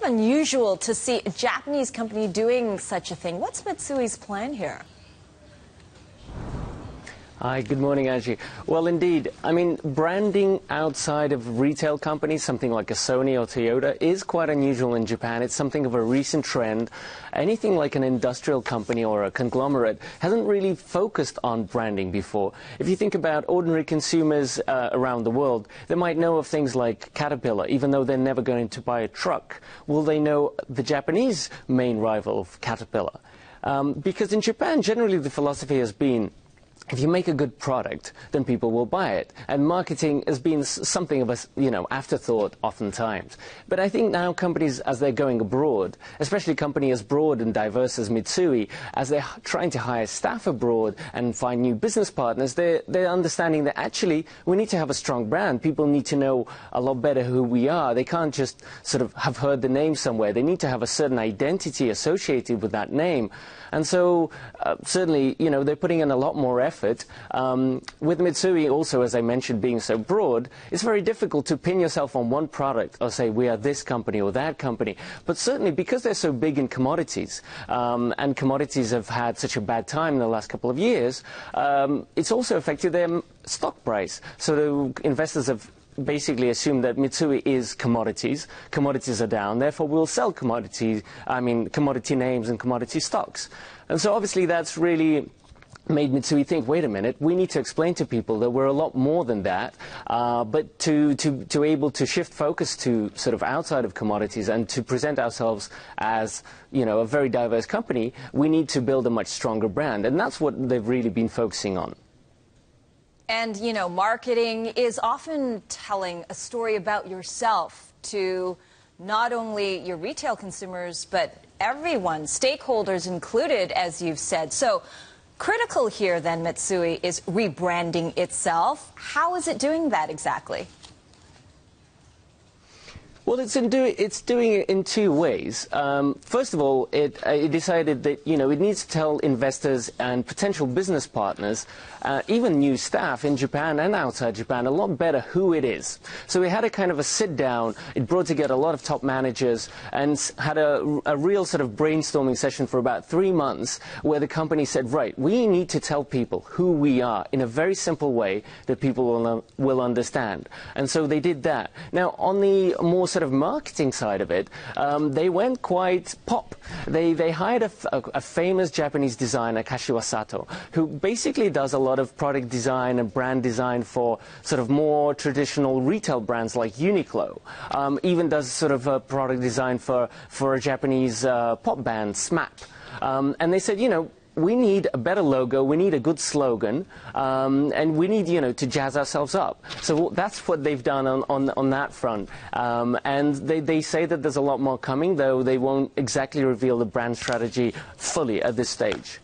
unusual to see a Japanese company doing such a thing. What's Mitsui's plan here? Hi, good morning, Angie. Well, indeed, I mean, branding outside of retail companies, something like a Sony or Toyota, is quite unusual in Japan. It's something of a recent trend. Anything like an industrial company or a conglomerate hasn't really focused on branding before. If you think about ordinary consumers around the world, they might know of things like Caterpillar, even though they're never going to buy a truck. Will they know the Japanese main rival of Caterpillar? Because in Japan, generally the philosophy has been, if you make a good product, then people will buy it. And marketing has been something of a, afterthought oftentimes. But I think now companies, as they're going abroad, especially companies as broad and diverse as Mitsui, as they're trying to hire staff abroad and find new business partners, they're understanding that actually we need to have a strong brand. People need to know a lot better who we are. They can't just sort of have heard the name somewhere. They need to have a certain identity associated with that name. And so certainly, they're putting in a lot more effort. With Mitsui also, as I mentioned, being so broad, it's very difficult to pin yourself on one product or say we are this company or that company. But certainly because they're so big in commodities, and commodities have had such a bad time in the last couple of years, it's also affected their stock price. So the investors have basically assumed that Mitsui is commodities. Commodities are down, therefore we'll sell commodity names and commodity stocks. And so obviously that's really made Mitsui think, wait a minute, we need to explain to people that we're a lot more than that, but to able to shift focus to sort of outside of commodities and to present ourselves as, a very diverse company, we need to build a much stronger brand. And that's what they've really been focusing on. And, marketing is often telling a story about yourself to not only your retail consumers, but everyone, stakeholders included, as you've said. So critical here, then, Mitsui, is rebranding itself. How is it doing that exactly? Well, it's doing it in two ways. First of all, it decided that it needs to tell investors and potential business partners, even new staff in Japan and outside Japan, a lot better who it is. So we had a kind of a sit down. It brought together a lot of top managers and had a real sort of brainstorming session for about 3 months, where the company said, right, we need to tell people who we are in a very simple way that people will understand. And so they did that. Now, on the more sort of marketing side of it, they went quite pop. They hired a famous Japanese designer, Kashiwa Sato, who basically does a lot of product design and brand design for sort of more traditional retail brands like Uniqlo. Even does sort of a product design for a Japanese pop band, SMAP. And they said, we need a better logo, we need a good slogan, and we need, to jazz ourselves up. So that's what they've done on that front. And they say that there's a lot more coming, though they won't exactly reveal the brand strategy fully at this stage.